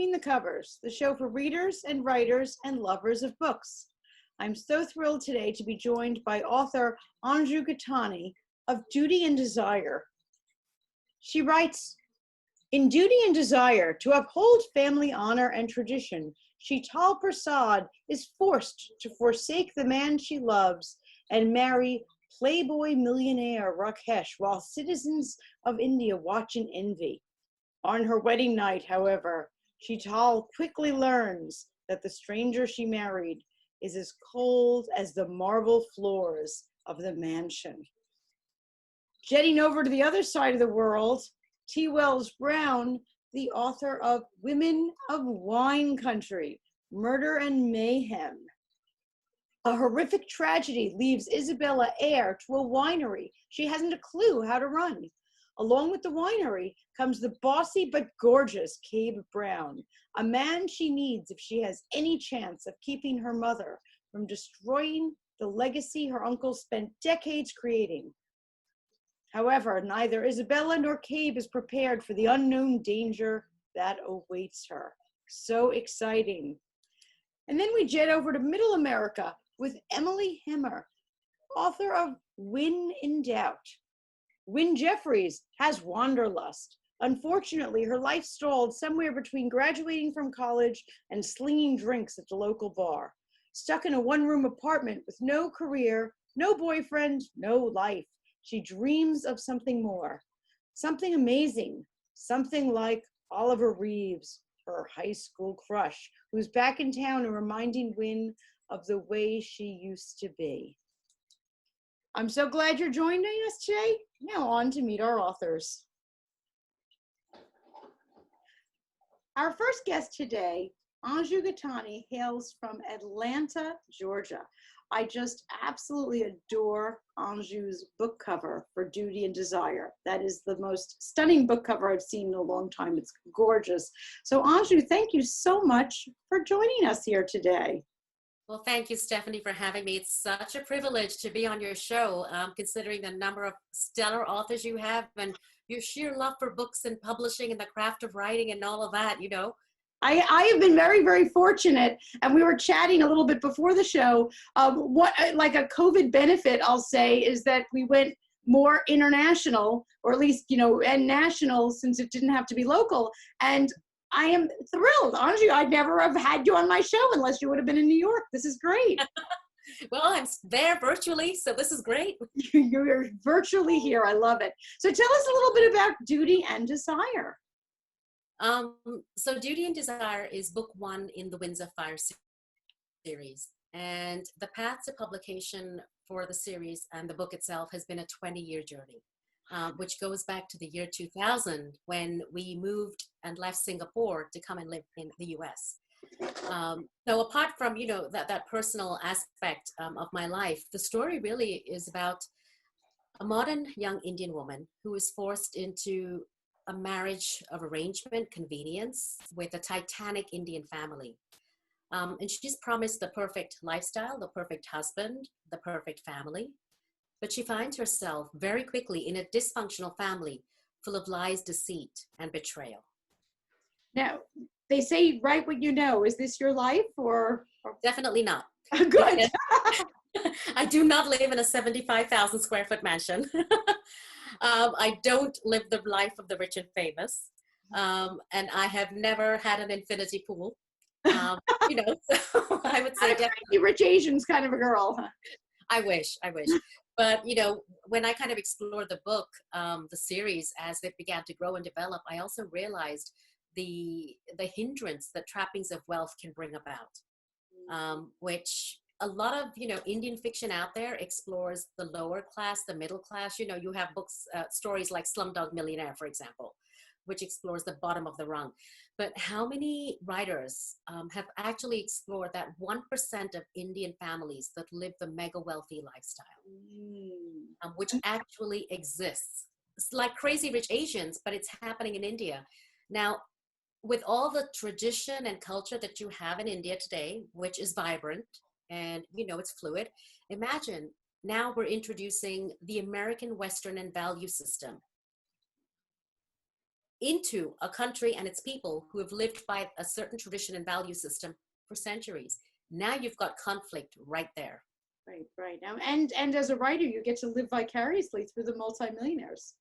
Between the Covers, the show for readers and writers and lovers of books. I'm so thrilled today to be joined by author Anju Gattani of Duty and Desire. She writes, in Duty and Desire, to uphold family honor and tradition, Sheetal Prasad is forced to forsake the man she loves and marry playboy millionaire Rakesh while citizens of India watch in envy. On her wedding night, however, Sheetal quickly learns that the stranger she married is as cold as the marble floors of the mansion. Jetting over to the other side of the world, T. Wells Brown, the author of Women of Wine Country, Murder and Mayhem. A horrific tragedy leaves Isabella heir to a winery she hasn't a clue how to run. Along with the winery comes the bossy but gorgeous Cabe Brown, a man she needs if she has any chance of keeping her mother from destroying the legacy her uncle spent decades creating. However, neither Isabella nor Cabe is prepared for the unknown danger that awaits her. So exciting. And then we jet over to Middle America with Emily Hemmer, author of Wynn In Doubt. Wynn Jeffries has wanderlust. Unfortunately, her life stalled somewhere between graduating from college and slinging drinks at the local bar. Stuck in a one-room apartment with no career, no boyfriend, no life, she dreams of something more, something amazing, something like Oliver Reeves, her high school crush, who's back in town and reminding Wynn of the way she used to be. I'm so glad you're joining us today. Now on to meet our authors. Our first guest today, Anju Gattani, hails from Atlanta, Georgia. I just absolutely adore Anju's book cover for Duty and Desire. That is the most stunning book cover I've seen in a long time. It's gorgeous. So Anju, thank you so much for joining us here today. Well, thank you, Stephanie, for having me. It's such a privilege to be on your show, considering the number of stellar authors you have and your sheer love for books and publishing and the craft of writing and all of that, you know. I have been very, very fortunate, and we were chatting a little bit before the show. What, like a COVID benefit, I'll say, is that we went more international, or at least, you know, and national, since it didn't have to be local. And I am thrilled. Anju, I'd never have had you on my show unless you would have been in New York. This is great. Well, I'm there virtually, so this is great. You're virtually here. I love it. So tell us a little bit about Duty and Desire. So Duty and Desire is book one in the Winds of Fire series. And the path to publication for the series and the book itself has been a 20-year journey, which goes back to the year 2000 when we moved and left Singapore to come and live in the US. So apart from, you know, that personal aspect of my life, the story really is about a modern young Indian woman who is forced into a marriage of arrangement, convenience, with a titanic Indian family. And she's promised the perfect lifestyle, the perfect husband, the perfect family. But she finds herself very quickly in a dysfunctional family full of lies, deceit, and betrayal. Now, they say write what you know. Is this your life or? Definitely not. Good. I do not live in a 75,000 square foot mansion. I don't live the life of the rich and famous. And I have never had an infinity pool. You know, so I would say definitely rich Asians kind of a girl. I wish. But, you know, when I kind of explored the book, the series, as it began to grow and develop, I also realized the hindrance that trappings of wealth can bring about, which a lot of, you know, Indian fiction out there explores the lower class, the middle class. You know, you have books, stories like Slumdog Millionaire, for example, which explores the bottom of the rung. But how many writers have actually explored that 1% of Indian families that live the mega wealthy lifestyle, which actually exists? It's like Crazy Rich Asians, but it's happening in India. Now, with all the tradition and culture that you have in India today, which is vibrant and, you know, it's fluid, imagine now we're introducing the American Western and value system. into a country and its people who have lived by a certain tradition and value system for centuries. Now you've got conflict right there. Right, right. Now, and as a writer, you get to live vicariously through the multimillionaires.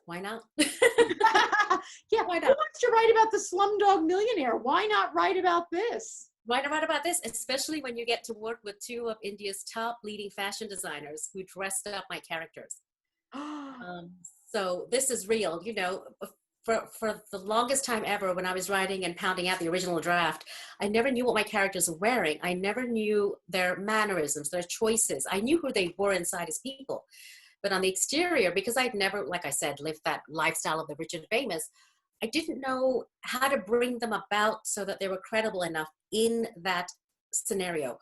Why not? Yeah, Why who not? wants to write about the Slumdog Millionaire? Why not write about this? Why not write about this? Especially when you get to work with two of India's top leading fashion designers who dressed up my characters. Um, so this is real, you know. For the longest time ever, when I was writing and pounding out the original draft, I never knew what my characters were wearing. I never knew their mannerisms, their choices. I knew who they were inside as people. But on the exterior, because I'd never, like I said, lived that lifestyle of the rich and famous, I didn't know how to bring them about so that they were credible enough in that scenario.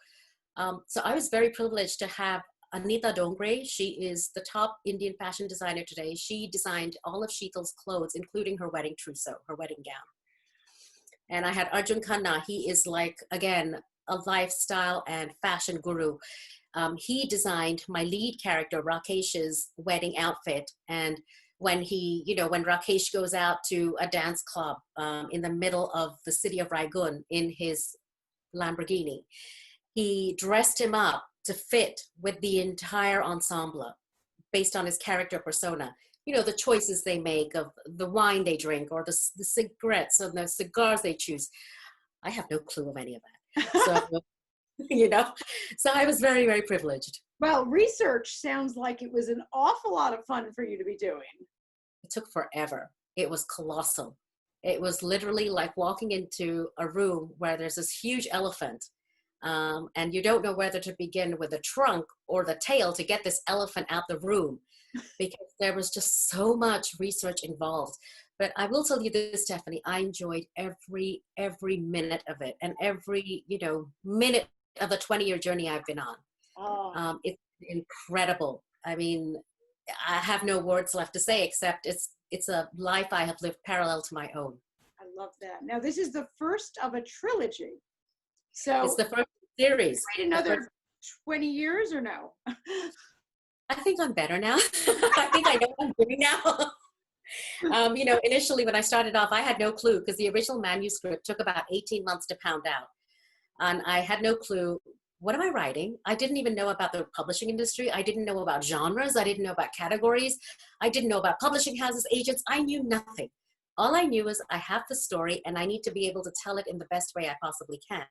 So I was very privileged to have Anita Dongre. She is the top Indian fashion designer today. She designed all of Sheetal's clothes, including her wedding trousseau, her wedding gown. And I had Arjun Khanna. He is like, again, a lifestyle and fashion guru. He designed my lead character, Rakesh's wedding outfit. And when when Rakesh goes out to a dance club in the middle of the city of Raigun in his Lamborghini, he dressed him up to fit with the entire ensemble based on his character persona. You know, the choices they make of the wine they drink or the cigarettes or the cigars they choose. I have no clue of any of that. So, so I was very, very privileged. Well, research sounds like it was an awful lot of fun for you to be doing. It took forever. It was colossal. It was literally like walking into a room where there's this huge elephant. And you don't know whether to begin with the trunk or the tail to get this elephant out the room, because there was just so much research involved. But I will tell you this, Stephanie, I enjoyed every minute of it, and every minute of the 20-year journey I've been on. Oh. It's incredible. I mean, I have no words left to say except it's a life I have lived parallel to my own. I love that. Now, this is the first of a trilogy. So it's the first series. Wait another 20 years or no? I think I'm better now. I think I know what I'm doing now. Initially when I started off, I had no clue because the original manuscript took about 18 months to pound out. And I had no clue. What am I writing? I didn't even know about the publishing industry. I didn't know about genres. I didn't know about categories. I didn't know about publishing houses, agents. I knew nothing. All I knew is I have the story and I need to be able to tell it in the best way I possibly can.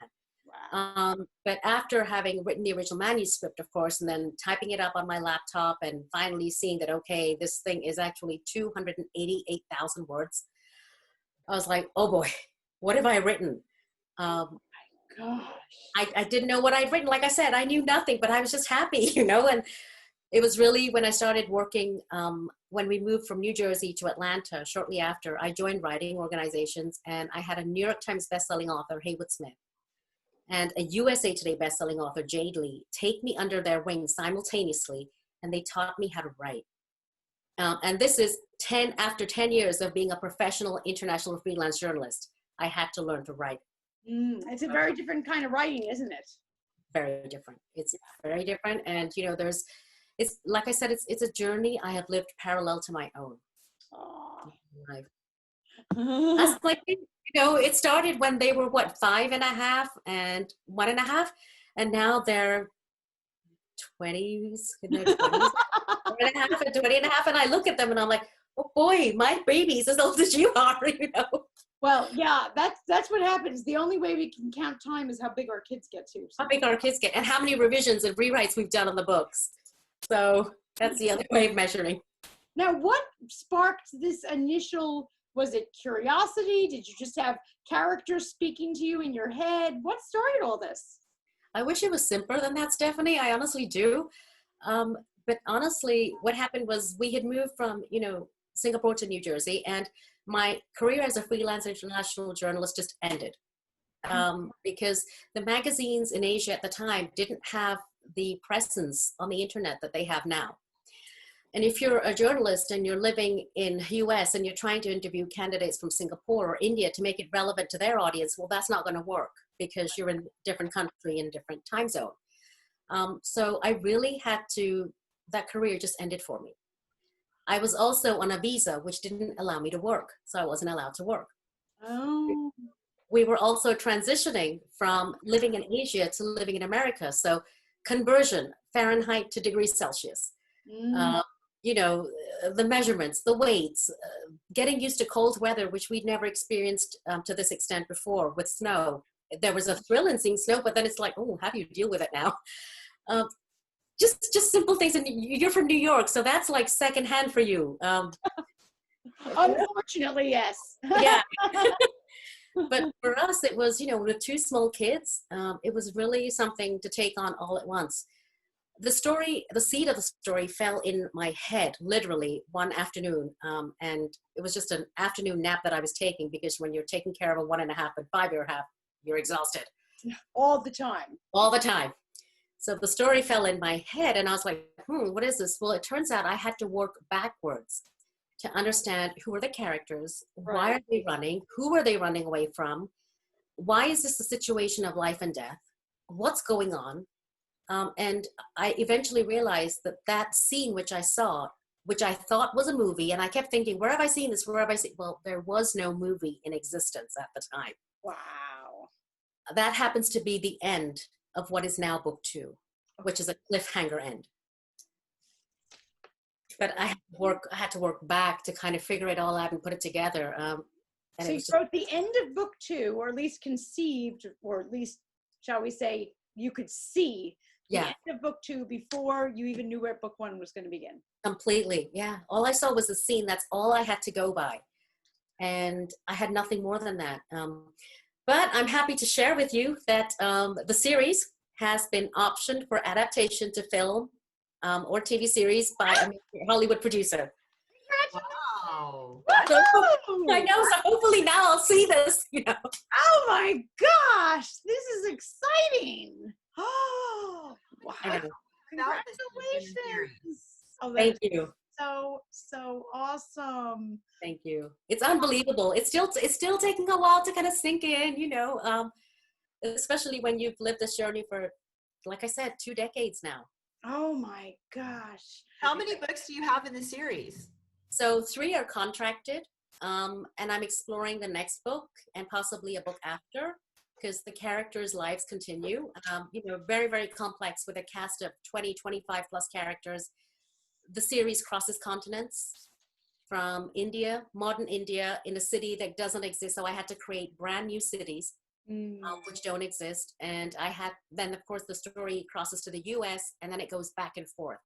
Wow. But after having written the original manuscript, of course, and then typing it up on my laptop and finally seeing that, okay, this thing is actually 288,000 words, I was like, oh boy, what have I written? Gosh. I didn't know what I'd written. Like I said, I knew nothing, but I was just happy, and it was really when I started working, when we moved from New Jersey to Atlanta, shortly after, I joined writing organizations, and I had a New York Times bestselling author, Haywood Smith, and a USA Today bestselling author, Jade Lee, take me under their wing simultaneously, and they taught me how to write. And this is after 10 years of being a professional international freelance journalist, I had to learn to write. It's a very different kind of writing, isn't it? Very different. It's very different. And, it's like I said, it's a journey I have lived parallel to my own. That's like, it started when they were 5.5 and 1.5, and now they're 20s, in their 20s, 1.5 and 20.5, and I look at them and I'm like, oh boy, my baby's as old as you are, Well, yeah, that's what happens. The only way we can count time is how big our kids get too. How big our kids get and how many revisions and rewrites we've done on the books. So that's the other way of measuring. Now, what sparked this initial, was it curiosity? Did you just have characters speaking to you in your head? What started all this? I wish it was simpler than that, Stephanie. I honestly do. But honestly, what happened was we had moved from, Singapore to New Jersey, and my career as a freelance international journalist just ended because the magazines in Asia at the time didn't have the presence on the internet that they have now. And if you're a journalist and you're living in the US and you're trying to interview candidates from Singapore or India to make it relevant to their audience, well, that's not going to work because you're in a different country in a different time zone. So I really had to, that career just ended for me. I was also on a visa, which didn't allow me to work. So I wasn't allowed to work. Oh. We were also transitioning from living in Asia to living in America. So conversion, Fahrenheit to degrees Celsius. Mm. Uh, you know, the measurements, the weights, getting used to cold weather, which we'd never experienced to this extent before with snow. There was a thrill in seeing snow, but then it's like, oh, how do you deal with it now? Uh, just simple things. And you're from New York, so that's like secondhand for you. Unfortunately, yes. Yeah. But for us, it was, with two small kids, it was really something to take on all at once. The seed of the story fell in my head, literally one afternoon. And it was just an afternoon nap that I was taking, because when you're taking care of a 1.5 and 5-year-old, you're exhausted. All the time. All the time. So the story fell in my head and I was like, what is this? Well, it turns out I had to work backwards to understand who are the characters, why are they running, who are they running away from, why is this a situation of life and death, what's going on? And I eventually realized that scene which I saw, which I thought was a movie, and I kept thinking, where have I seen this? Where have I seen? Well, there was no movie in existence at the time. Wow. That happens to be the end of what is now book 2, which is a cliffhanger end. But I had to work back to kind of figure it all out and put it together. So you wrote the end of book 2, or at least conceived, or at least, shall we say, you could see the end of book 2 before you even knew where book 1 was going to begin. Completely, yeah. All I saw was the scene. That's all I had to go by. And I had nothing more than that. But I'm happy to share with you that the series has been optioned for adaptation to film or TV series by a Hollywood producer. Wow. So, I know, so hopefully now I'll see this, Oh my gosh, this is exciting. Oh, wow. Congratulations. Oh, thank you. So awesome. Thank you. It's unbelievable. It's still taking a while to kind of sink in, especially when you've lived this journey for, like I said, 2 decades now. Oh my gosh. How many books do you have in the series? So 3 are contracted, and I'm exploring the next book and possibly a book after, because the characters' lives continue. Very, very complex with a cast of 20, 25 plus characters. The series crosses continents from India, modern India, in a city that doesn't exist. So I had to create brand new cities, which don't exist. And then of course the story crosses to the US, and then it goes back and forth.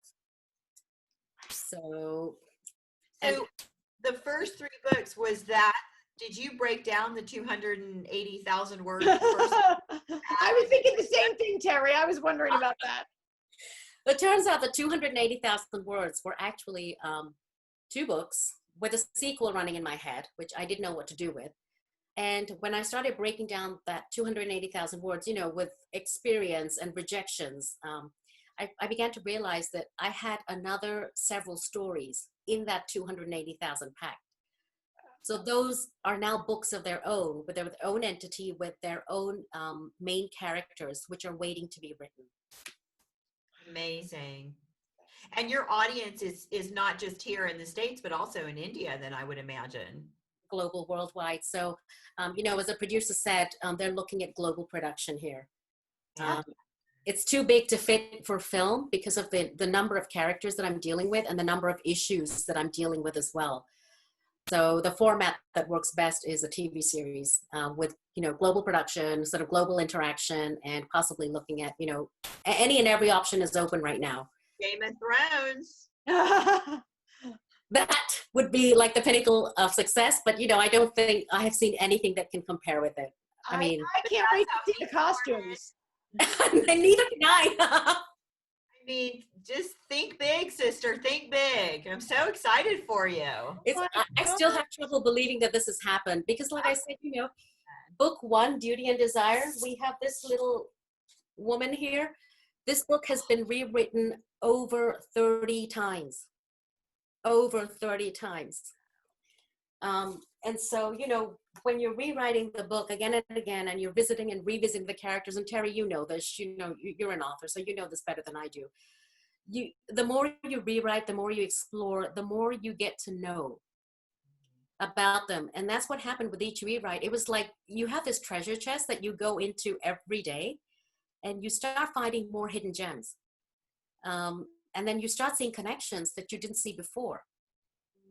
So the first 3 books, did you break down the 280,000 words? I was thinking the same thing, Terry. I was wondering about that. It turns out the 280,000 words were actually 2 books with a sequel running in my head, which I didn't know what to do with. And when I started breaking down that 280,000 words, with experience and rejections, I began to realize that I had another several stories in that 280,000 pack. So those are now books of their own, with their own entity, with their own main characters, which are waiting to be written. Amazing. And your audience is not just here in the States, but also in India, then I would imagine. Global, worldwide. So, as a producer said, they're looking at global production here. It's too big to fit for film because of the number of characters that I'm dealing with and the number of issues that I'm dealing with as well. So the format that works best is a TV series with, global production, sort of global interaction, and possibly looking at, any and every option is open right now. Game of Thrones. That would be like the pinnacle of success, but, I don't think I have seen anything that can compare with it. I mean, I can't wait to see the costumes. Neither can I. I mean, just think big, sister. Think big. I'm so excited for you. I still have trouble believing that this has happened because, like I said, book 1, Duty and Desire, we have this little woman here. This book has been rewritten over 30 times. Over 30 times. And so, when you're rewriting the book again and again, and you're visiting and revisiting the characters, and Terry, you know this, you're an author, so you know this better than I do. the more you rewrite, the more you explore, the more you get to know about them. And that's what happened with each rewrite. It was like you have this treasure chest that you go into every day, and you start finding more hidden gems. And then you start seeing connections that you didn't see before.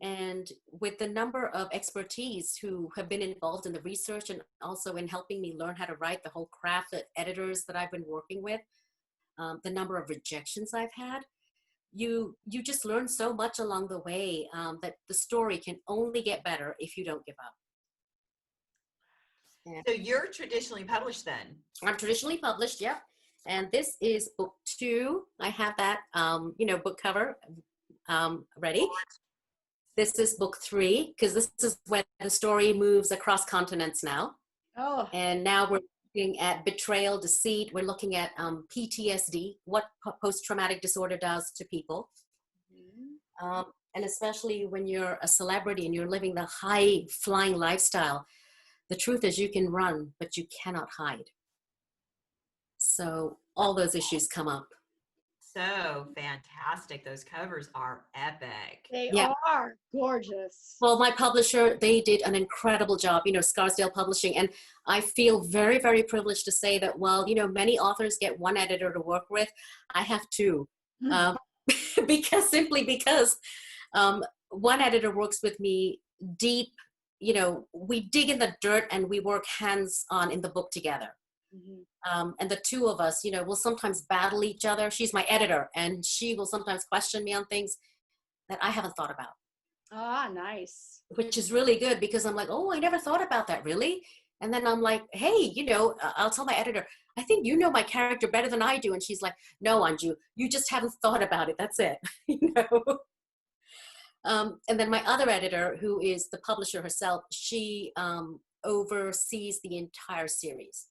And with the number of expertise who have been involved in the research and also in helping me learn how to write, the whole craft, the editors that I've been working with, the number of rejections I've had, you just learn so much along the way, that the story can only get better if you don't give up. Yeah. So you're traditionally published then? I'm traditionally published, yep. And this is book 2. I have that, book cover ready. This is book 3, because this is when the story moves across continents now. Oh. And now we're looking at betrayal, deceit. We're looking at PTSD, what post-traumatic disorder does to people. Mm-hmm. And especially when you're a celebrity and you're living the high-flying lifestyle, the truth is you can run, but you cannot hide. So all those issues come up. So fantastic. Those covers are epic. They are gorgeous. Well, my publisher, they did an incredible job, Scarsdale Publishing. And I feel very, very privileged to say that, well, many authors get one editor to work with. I have 2. because one editor works with me deep, we dig in the dirt and we work hands-on in the book together. Mm-hmm. And the 2 of us, will sometimes battle each other. She's my editor, and she will sometimes question me on things that I haven't thought about. Ah, nice. Which is really good, because I'm like, oh, I never thought about that, really? And then I'm like, hey, I'll tell my editor, I think you know my character better than I do. And she's like, no, Anju, you just haven't thought about it. That's it. And then my other editor, who is the publisher herself, she oversees the entire series.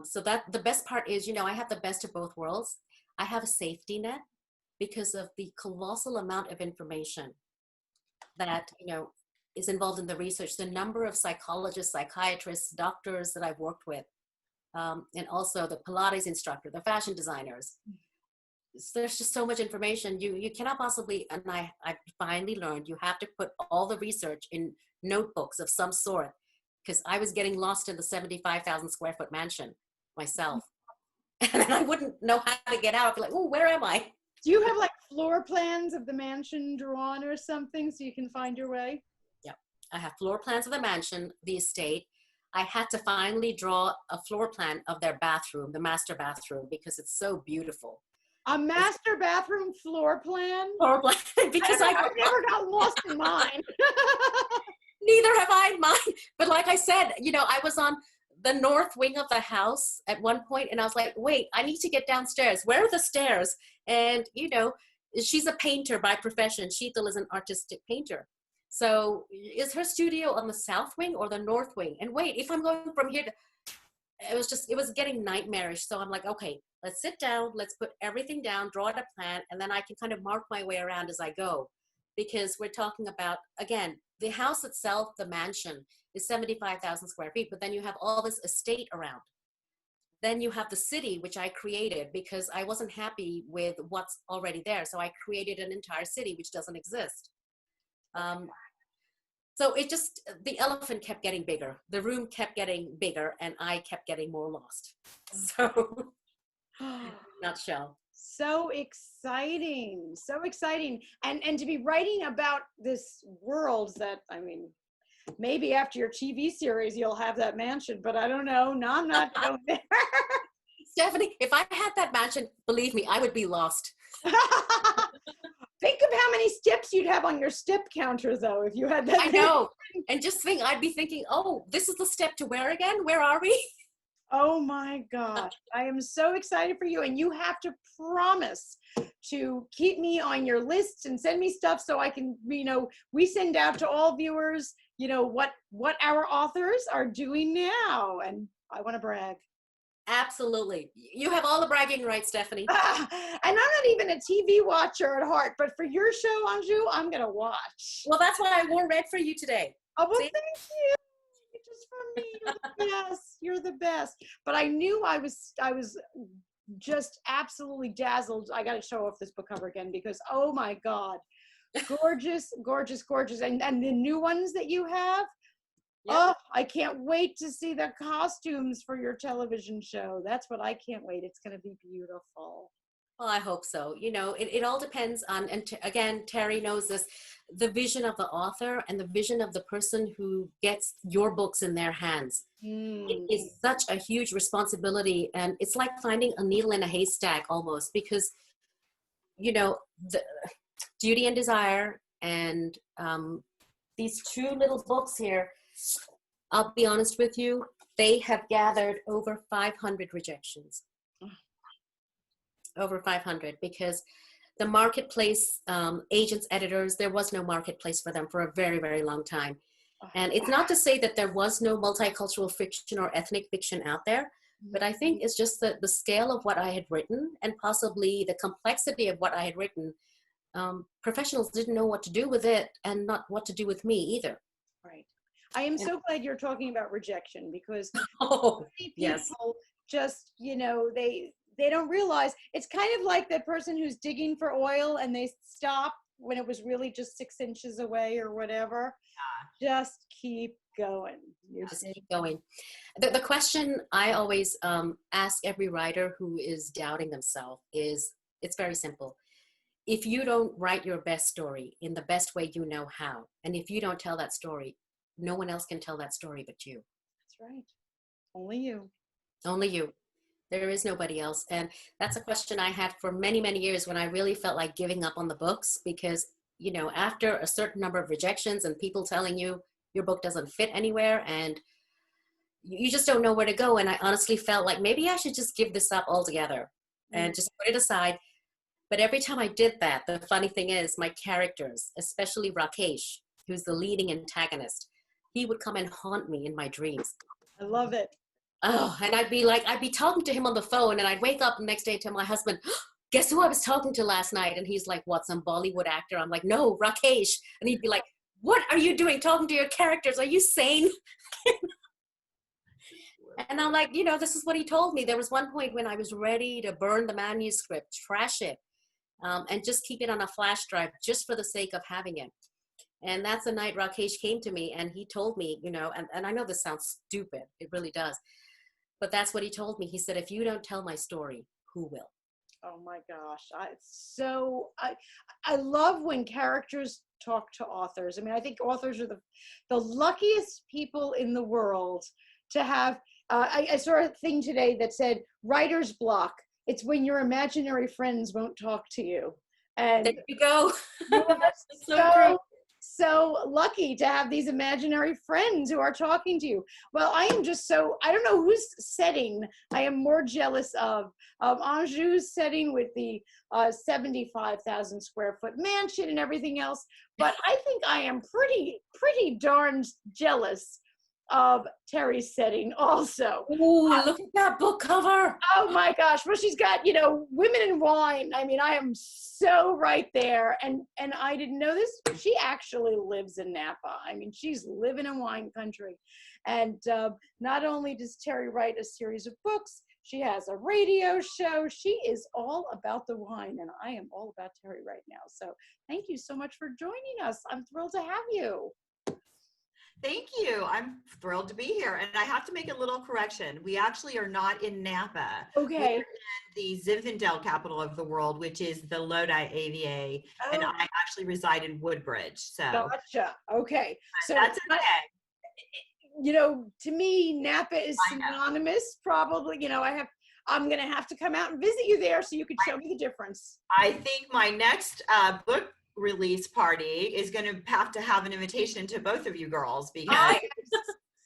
So that the best part is, I have the best of both worlds. I have a safety net because of the colossal amount of information that, is involved in the research, the number of psychologists, psychiatrists, doctors that I've worked with, and also the Pilates instructor, the fashion designers. There's just so much information. You cannot possibly, and I finally learned, you have to put all the research in notebooks of some sort, because I was getting lost in the 75,000 square foot mansion myself. And I wouldn't know how to get out. I'd be like, oh, where am I? Do you have like floor plans of the mansion drawn or something so you can find your way? Yep. I have floor plans of the mansion, the estate. I had to finally draw a floor plan of their bathroom, the master bathroom, because it's so beautiful. A master bathroom floor plan? Floor plan, because I've never got lost in mine. Neither have I in mine. But like I said, I was on the north wing of the house at one point, and I was like, wait, I need to get downstairs. Where are the stairs? And, she's a painter by profession. Sheetal is an artistic painter. So is her studio on the south wing or the north wing? And wait, if I'm going from here to, it was getting nightmarish. So I'm like, okay, let's sit down, let's put everything down, draw out a plan, and then I can kind of mark my way around as I go. Because we're talking about, again, the house itself, the mansion, is 75,000 square feet, but then you have all this estate around. Then you have the city, which I created because I wasn't happy with what's already there. So I created an entire city, which doesn't exist. So the elephant kept getting bigger. The room kept getting bigger, and I kept getting more lost. So, nutshell. So exciting. So exciting. And to be writing about this world that, maybe after your TV series, you'll have that mansion, but I don't know. No, I'm not going there. Stephanie, if I had that mansion, believe me, I would be lost. Think of how many steps you'd have on your step counter, though, if you had that. I know. And just I'd be thinking, oh, this is the step to where again? Where are we? Oh my gosh. I am so excited for you. And you have to promise to keep me on your list and send me stuff so I can, we send out to all viewers, what our authors are doing now. And I want to brag. Absolutely. You have all the bragging rights, Stephanie. And I'm not even a TV watcher at heart, but for your show, Anju, I'm going to watch. Well, that's why I wore red for you today. Oh, well, thank you. Just for me, you're the best. You're the best. But I knew I was just absolutely dazzled. I got to show off this book cover again because, oh my God, gorgeous, gorgeous, gorgeous. And the new ones that you have, Yep. oh, I can't wait to see the costumes for your television show. That's what I can't wait. It's going to be beautiful. Well, I hope so. You know, it all depends on, and again, Terry knows this, the vision of the author and the vision of the person who gets your books in their hands. It is such a huge responsibility, and it's like finding a needle in a haystack almost, because, you know, the Duty and Desire and these two little books here, I'll be honest with you, they have gathered over 500 rejections. Over 500, because the marketplace, agents, editors, there was no marketplace for them for a very, very long time. And it's not to say that there was no multicultural fiction or ethnic fiction out there, but I think it's just the scale of what I had written and possibly the complexity of what I had written. Professionals didn't know what to do with it and not what to do with me either. Right. I am so glad you're talking about rejection, because Oh, many yes. people just, you know, they don't realize. It's kind of like that person who's digging for oil and they stop when it was really just 6 inches away or whatever. Just keep going. Just keep going. The question I always ask every writer who is doubting themselves is, it's very simple. If you don't write your best story in the best way you know how, and if you don't tell that story, no one else can tell that story but you. That's right. Only you. Only you. There is nobody else. And that's a question I had for many, many years when I really felt like giving up on the books, because, you know, after a certain number of rejections and people telling you your book doesn't fit anywhere and you just don't know where to go. And I honestly felt like maybe I should just give this up altogether and just put it aside. But every time I did that, the funny thing is my characters, especially Rakesh, who's the leading antagonist, he would come and haunt me in my dreams. I love it. Oh, and I'd be talking to him on the phone, and I'd wake up the next day and tell my husband, guess who I was talking to last night? And he's like, what, some Bollywood actor? I'm like, no, Rakesh. And he'd be like, what are you doing talking to your characters? Are you sane? And I'm like, you know, this is what he told me. There was one point when I was ready to burn the manuscript, trash it, and just keep it on a flash drive just for the sake of having it. And that's the night Rakesh came to me and he told me, you know, and I know this sounds stupid, it really does, but that's what he told me. He said, if you don't tell my story, who will? Oh my gosh. I love when characters talk to authors. I mean, I think authors are the luckiest people in the world to have. I saw a thing today that said writer's block. It's when your imaginary friends won't talk to you. And there you go. You are so true. So lucky to have these imaginary friends who are talking to you. Well, I am just I don't know whose setting I am more jealous of Anju's setting with the 75,000 square foot mansion and everything else. But I think I am pretty darn jealous of Terry's setting also. Ooh, look at that book cover. Oh my gosh. Well, she's got, you know, Women in Wine. I mean, I am so right there. And I didn't know this. She actually lives in Napa. I mean, she's living in wine country. And not only does Terry write a series of books, she has a radio show. She is all about the wine, and I am all about Terry right now. So thank you so much for joining us. I'm thrilled to have you. Thank you. I'm thrilled to be here. And I have to make a little correction. We actually are not in Napa. Okay. We're in the Zinfandel capital of the world, which is the Lodi AVA. Oh. And I actually reside in Woodbridge. So gotcha. Okay. So that's okay. You know, to me, Napa is synonymous, probably. You know, I'm going to have to come out and visit you there so you can show me the difference. I think my next book release party is going to have an invitation to both of you girls, because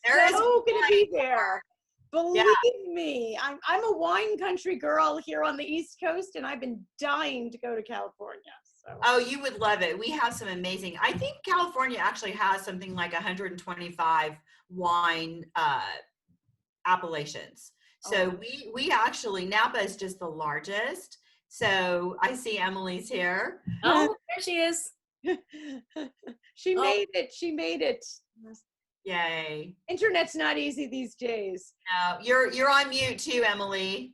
there is going to be there. Believe me, I'm a wine country girl here on the East Coast, and I've been dying to go to California. So. Oh, you would love it. We have some amazing. I think California actually has something like 125 wine appellations. So we actually, Napa is just the largest. So I see Emily's here. Oh, there she is. She made it. She made it. Yay. Internet's not easy these days. No, you're on mute too, Emily.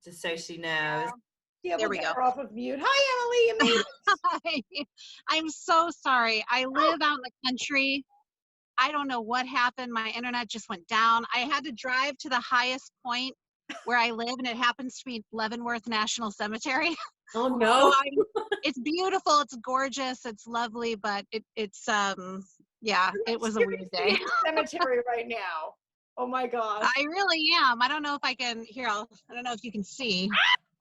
just so she knows. Yeah, There we'll we get go. her off of mute. Hi, Emily. You made it. Hi. I'm so sorry. I live out in the country. I don't know what happened. My internet just went down. I had to drive to the highest point where I live, and it happens to be Leavenworth National Cemetery. Oh So no. it's beautiful. It's gorgeous. It's lovely, but it's yeah, it was a weird day. Seriously in the cemetery right now. Oh my gosh. I really am. I don't know if I can here. I don't know if you can see.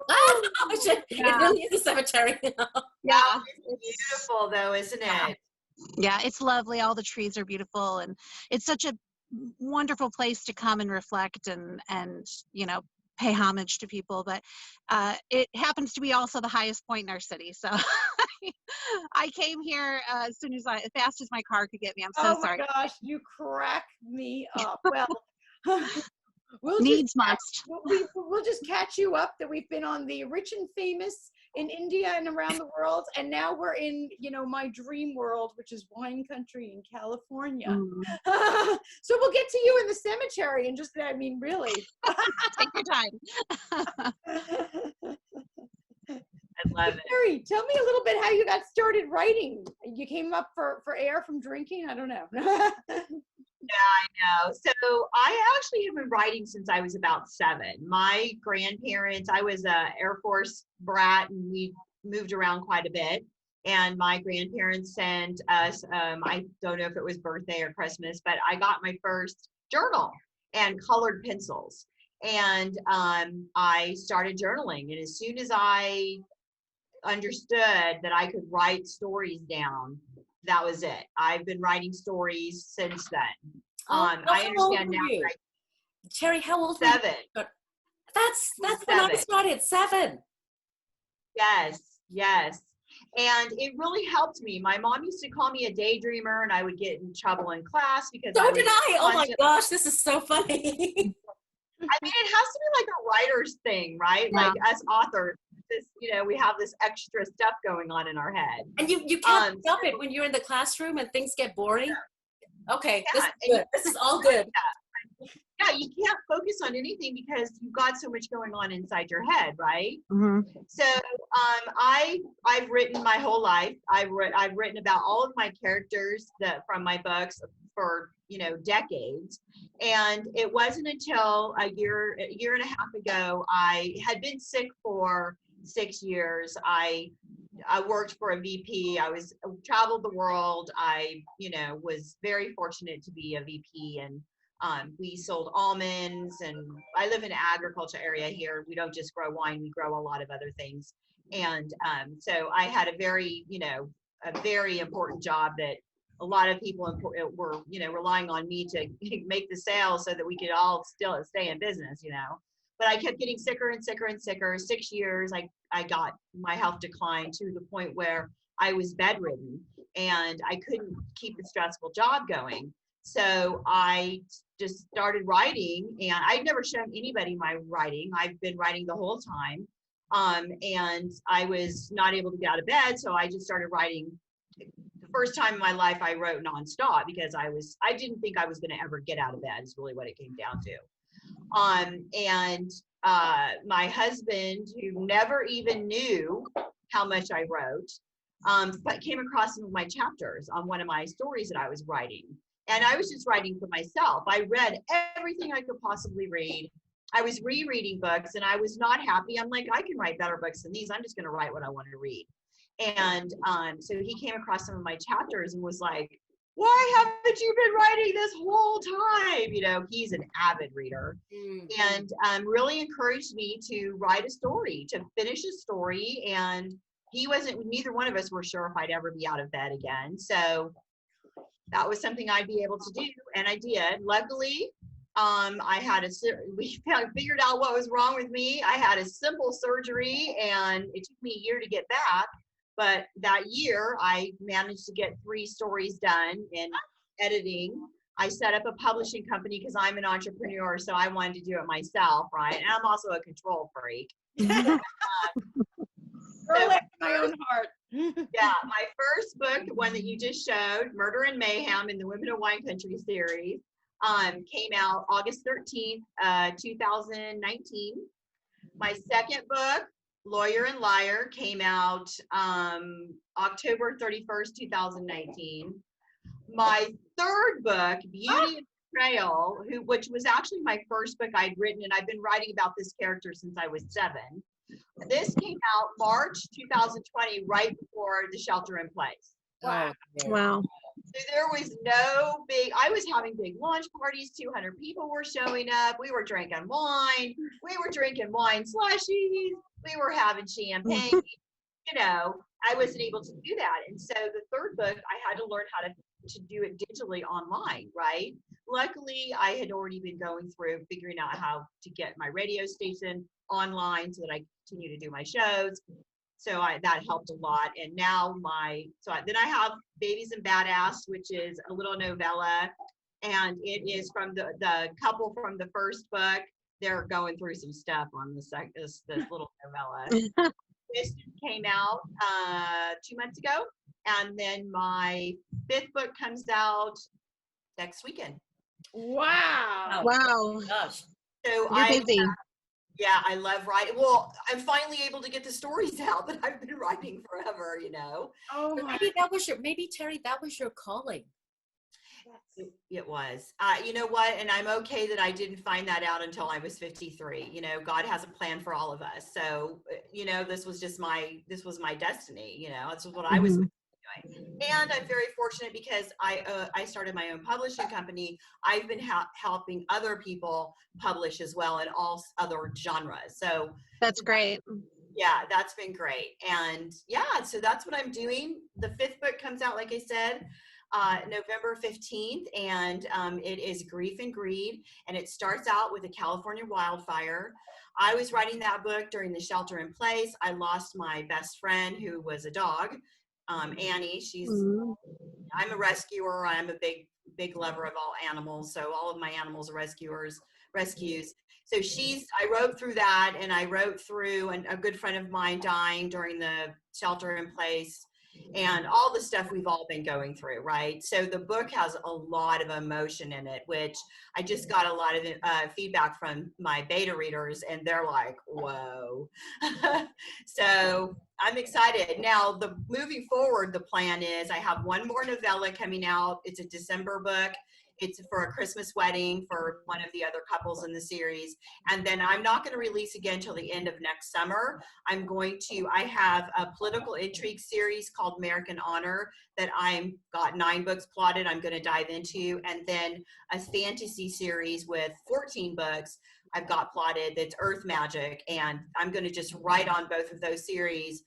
It Yeah. really is a cemetery. Yeah, It's beautiful though, isn't it? yeah, it's lovely. All the trees are beautiful, and it's such a wonderful place to come and reflect and you know, pay homage to people. But it happens to be also the highest point in our city, so I came here as fast as my car could get me. I'm so sorry. Oh my gosh, you crack me up. Well, we'll Needs must. we'll just catch you up that we've been on the Rich and Famous in India and around the world, and now we're in, you know, my dream world, which is wine country in California. So we'll get to you in the cemetery and just, I mean, really. Take your time. I love it. Carrie, tell me a little bit how you got started writing. You came up for air from drinking? I don't know. Yeah, I know. So I actually have been writing since I was about 7. My grandparents, I was a Air Force brat, and we moved around quite a bit. And my grandparents sent us, I don't know if it was birthday or Christmas, but I got my first journal and colored pencils. And I started journaling. And as soon as I understood that I could write stories down, that was it. I've been writing stories since then. I understand now. Cherry, how old were 7. you? That's when I started, 7. Yes. And it really helped me. My mom used to call me a daydreamer, and I would get in trouble in class because So did I. Oh my gosh, this is so funny. I mean, it has to be like a writer's thing, right? Yeah. Like us authors, this, you know, we have this extra stuff going on in our head. And you can't stop it when you're in the classroom and things get boring. Okay, Yeah, this is good. This is all good. Yeah, you can't focus on anything because you've got so much going on inside your head, right? Mm-hmm. So I've written my whole life. I've written about all of my characters from my books for, you know, decades. And it wasn't until a year and a half ago, I had been sick for 6 years. I worked for a VP. I traveled the world. I, you know, was very fortunate to be a VP, and we sold almonds, and I live in an agriculture area here. We don't just grow wine, we grow a lot of other things. And so I had a very important job that a lot of people were, you know, relying on me to make the sales so that we could all still stay in business, you know. But I kept getting sicker and sicker and sicker. 6 years, I got my health declined to the point where I was bedridden and I couldn't keep the stressful job going. So I just started writing, and I'd never shown anybody my writing. I've been writing the whole time. And I was not able to get out of bed, so I just started writing. The first time in my life I wrote nonstop because I didn't think I was going to ever get out of bed, is really what it came down to. And my husband, who never even knew how much I wrote, but came across some of my chapters on one of my stories that I was writing. And I was just writing for myself. I read everything I could possibly read. I was rereading books, and I was not happy. I'm like, I can write better books than these. I'm just going to write what I want to read. And so he came across some of my chapters and was like, why haven't you been writing this whole time? You know, he's an avid reader. Mm-hmm. And really encouraged me to write a story, to finish a story. And neither one of us were sure if I'd ever be out of bed again. So that was something I'd be able to do, and I did. Luckily, we figured out what was wrong with me. I had a simple surgery, and it took me a year to get back. But that year, I managed to get 3 stories done in editing. I set up a publishing company because I'm an entrepreneur, so I wanted to do it myself, right? And I'm also a control freak. Girl after my own heart. Yeah, my first book, the one that you just showed, Murder and Mayhem in the Women of Wine Country series, came out August 13th, 2019. My second book, Lawyer and Liar, came out October 31st, 2019. My third book, Beauty and Betrayal, which was actually my first book I'd written, and I've been writing about this character since I was 7. This came out March 2020, right before the shelter in place. Wow. Wow. So there was no big, I was having big launch parties, 200 people were showing up. We were drinking wine. We were drinking wine slushies. We were having champagne. You know, I wasn't able to do that. And so the third book, I had to learn how to do it digitally online, right? Luckily, I had already been going through figuring out how to get my radio station online so that I continue to do my shows. So that helped a lot. And now then I have Babies and Badass, which is a little novella. And it is from the couple from the first book. They're going through some stuff on this little novella. This came out 2 months ago. And then my 5th book comes out next weekend. Wow. Wow. Gosh. So You're busy. Yeah, I love writing. Well, I'm finally able to get the stories out that I've been writing forever, you know. Oh So my. maybe Terry, that was your calling. It was. You know what? And I'm okay that I didn't find that out until I was 53. You know, God has a plan for all of us. So, you know, this was my destiny. You know, this was what I was doing. And I'm very fortunate because I started my own publishing company. I've been helping other people publish as well in all other genres. So That's great. yeah, that's been great. And yeah, so that's what I'm doing. The 5th book comes out, like I said, November 15th, and it is Grief and Greed, and it starts out with a California wildfire. I was writing that book during the shelter in place. I lost my best friend who was a dog, Annie. I'm a rescuer. I'm a big lover of all animals. So all of my animals are rescues. So I wrote through that, and I wrote through a good friend of mine dying during the shelter in place, and all the stuff we've all been going through, right? So the book has a lot of emotion in it, which I just got a lot of feedback from my beta readers, and they're like, whoa. So I'm excited. Now, moving forward, the plan is I have one more novella coming out. It's a December book. It's for a Christmas wedding for one of the other couples in the series. And then I'm not going to release again till the end of next summer. I have a political intrigue series called American Honor that I've got 9 books plotted I'm going to dive into. And then a fantasy series with 14 books I've got plotted that's Earth Magic. And I'm going to just write on both of those series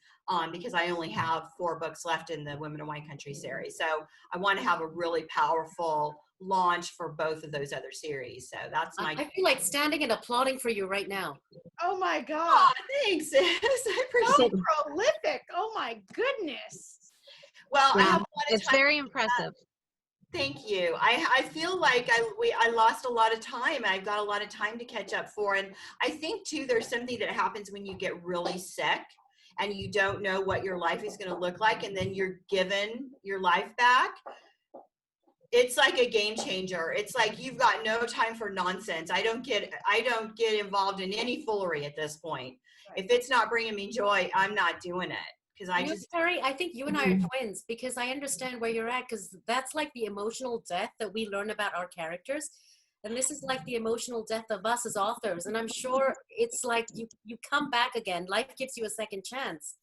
because I only have 4 books left in the Women in Wine Country series. So I want to have a really powerful launch for both of those other series. So that's I feel like standing and applauding for you right now. Oh my God. Oh, thanks. I appreciate So prolific. Oh my goodness. Well, Yeah, I have a lot of it's time. very impressive. Thank you. I feel like I lost a lot of time. I've got a lot of time to catch up for. And I think too, there's something that happens when you get really sick and you don't know what your life is going to look like. And then you're given your life back. It's like a game changer. It's like you've got no time for nonsense. I don't get involved in any foolery at this point. Right. If it's not bringing me joy, I'm not doing it. Because Terry, I think you and I are twins, because I understand where you're at, because that's like the emotional death that we learn about our characters. And this is like the emotional death of us as authors. And I'm sure it's like you come back again. Life gives you a second chance.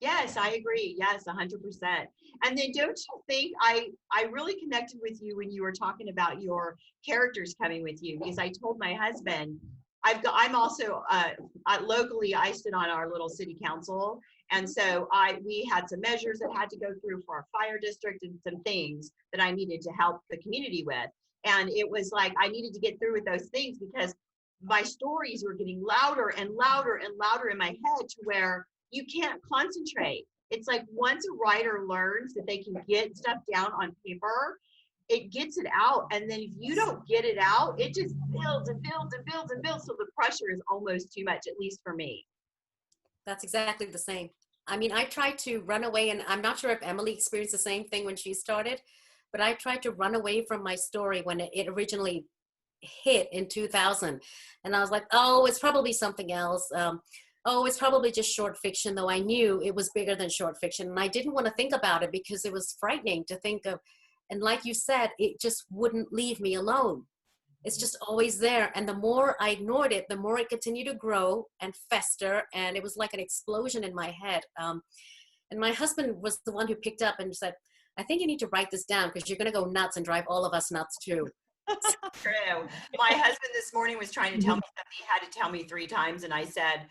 Yes, I agree. Yes, 100%. And then don't you think I really connected with you when you were talking about your characters coming with you, because I told my husband, I'm also locally, I sit on our little city council. And so we had some measures that had to go through for our fire district and some things that I needed to help the community with. And it was like, I needed to get through with those things because my stories were getting louder and louder and louder in my head to where you can't concentrate. It's like once a writer learns that they can get stuff down on paper, it gets it out. And then if you don't get it out, it just builds and builds and builds and builds. So the pressure is almost too much, at least for me. That's exactly the same. I mean, I tried to run away, and I'm not sure if Emily experienced the same thing when she started, but I tried to run away from my story when it originally hit in 2000. And I was like, oh, it's probably something else. Oh, it's probably just short fiction, though I knew it was bigger than short fiction. And I didn't want to think about it because it was frightening to think of. And like you said, it just wouldn't leave me alone. It's just always there. And the more I ignored it, the more it continued to grow and fester. And it was like an explosion in my head. And my husband was the one who picked up and said, I think you need to write this down because you're going to go nuts and drive all of us nuts too. True. My husband this morning was trying to tell me something. He had to tell me 3 times. And I said,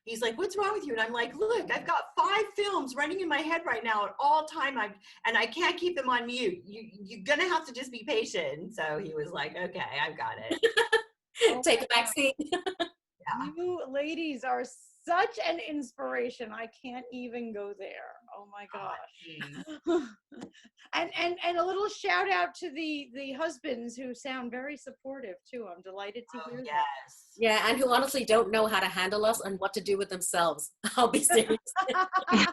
he's like, what's wrong with you? And I'm like, look, I've got 5 films running in my head right now at all time. And I can't keep them on mute. You're going to have to just be patient. And so he was like, okay, I've got it. Take a back seat. Yeah. You ladies are such an inspiration. I can't even go there. Oh my gosh. And a little shout out to the husbands who sound very supportive too. I'm delighted to hear that. Yes. Yeah, and who honestly don't know how to handle us and what to do with themselves. I'll be serious. I'm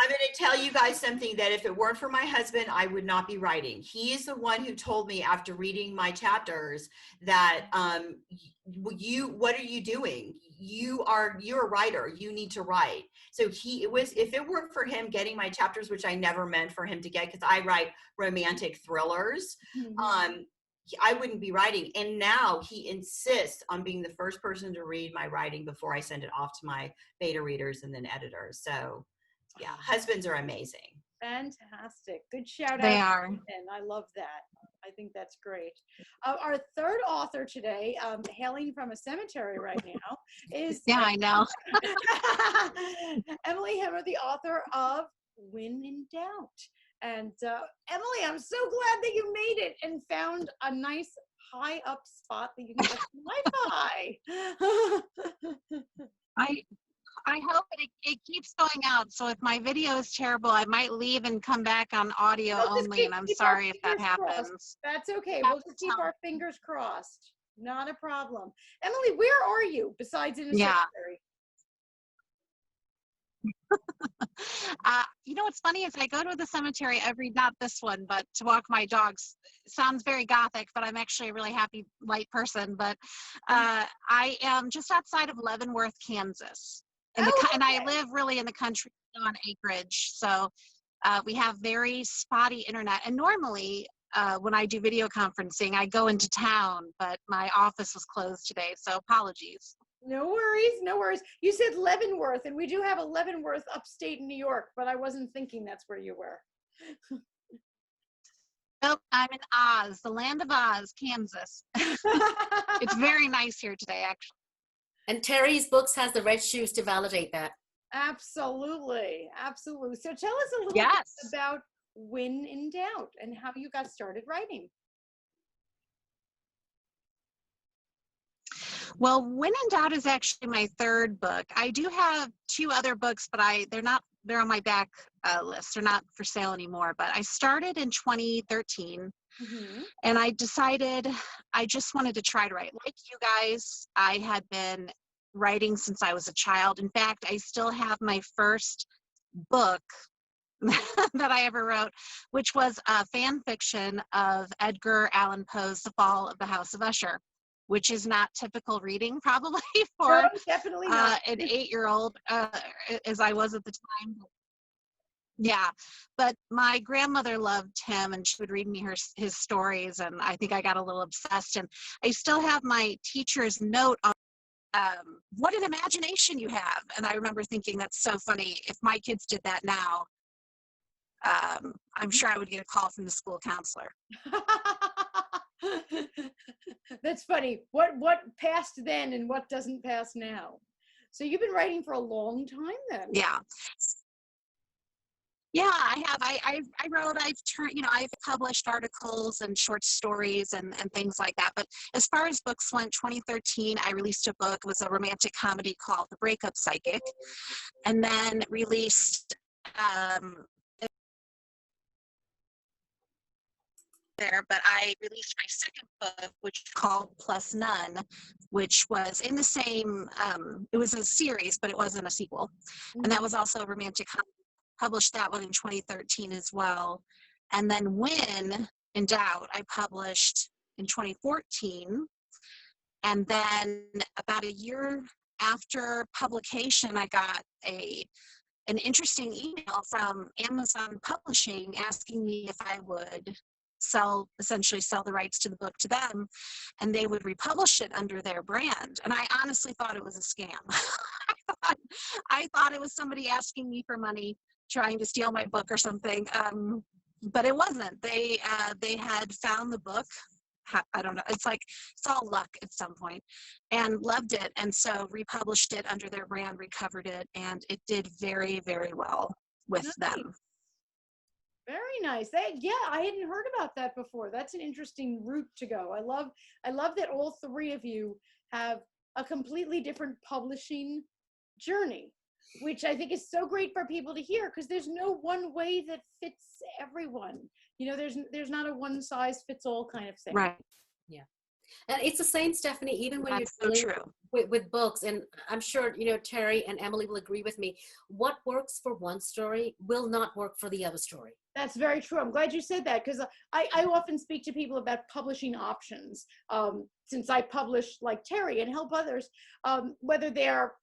going to tell you guys something that if it weren't for my husband, I would not be writing. He is the one who told me after reading my chapters that what are you doing? You're a writer. You need to write. So if it weren't for him getting my chapters, which I never meant for him to get, because I write romantic thrillers, I wouldn't be writing. And now he insists on being the first person to read my writing before I send it off to my beta readers and then editors. So yeah, husbands are amazing. Fantastic. Good shout out. They are. And I love that. I think that's great. Our third author today, hailing from a cemetery right now, is Yeah, I know. Emily Hemmer, the author of Wynn in Doubt. And Emily, I'm so glad that you made it and found a nice high up spot that you can get some Wi-Fi. I hope it keeps going out. So if my video is terrible, I might leave and come back on audio only. And I'm sorry if that happens. That's okay. We'll just keep our fingers crossed. Not a problem. Emily, where are you besides in a cemetery? You know what's funny is I go to the cemetery not this one, but to walk my dogs. Sounds very gothic, but I'm actually a really happy, light person. But I am just outside of Leavenworth, Kansas. And I live really in the country on acreage. So we have very spotty internet. And normally when I do video conferencing, I go into town, but my office was closed today. So apologies. No worries, no worries. You said Leavenworth, and we do have a Leavenworth upstate in New York, but I wasn't thinking that's where you were. Nope, I'm in Oz, the land of Oz, Kansas. It's very nice here today, actually. And Terry's books has the red shoes to validate that. Absolutely, absolutely. So tell us a little bit about Wynn in Doubt and how you got started writing. Well, Wynn in Doubt is actually my 3rd book. I do have 2 other books, but they're on my back list. They're not for sale anymore. But I started in 2013, and I decided I just wanted to try to write. Like you guys, I had been writing since I was a child. In fact, I still have my first book that I ever wrote, which was a fan fiction of Edgar Allan Poe's The Fall of the House of Usher, which is not typical reading probably for definitely not. An 8-year-old, as I was at the time. Yeah, but my grandmother loved him, and she would read me his stories, and I think I got a little obsessed. And I still have my teacher's note on what an imagination you have. And I remember thinking, that's so funny. If my kids did that now, I'm sure I would get a call from the school counselor. That's funny. What passed then and what doesn't pass now? So you've been writing for a long time then. Yeah. Yeah, I have. I wrote, I've published articles and short stories and things like that. But as far as books went, 2013, I released a book. It was a romantic comedy called The Breakup Psychic. And then released but I released my second book, which is called Plus None, which was in the same, it was a series, but it wasn't a sequel. And that was also a romantic comedy. Published that one in 2013 as well. And then Wynn in Doubt, I published in 2014. And then about a year after publication, I got an interesting email from Amazon Publishing asking me if I would essentially sell the rights to the book to them, and they would republish it under their brand. And I honestly thought it was a scam. I thought it was somebody asking me for money, trying to steal my book or something. But it wasn't. They had found the book. I don't know. It's all luck at some point, and loved it. And so republished it under their brand, recovered it, and it did very, very well with them. Very nice. I hadn't heard about that before. That's an interesting route to go. I love that all three of you have a completely different publishing journey, which I think is so great for people to hear, because there's no one way that fits everyone. There's not a one size fits all kind of thing. Right. Yeah. And it's the same, Stephanie, even when That's you're so dealing true. with books, and I'm sure, Terry and Emily will agree with me, what works for one story will not work for the other story. That's very true. I'm glad you said that, because I often speak to people about publishing options, since I publish like Terry and help others, whether they're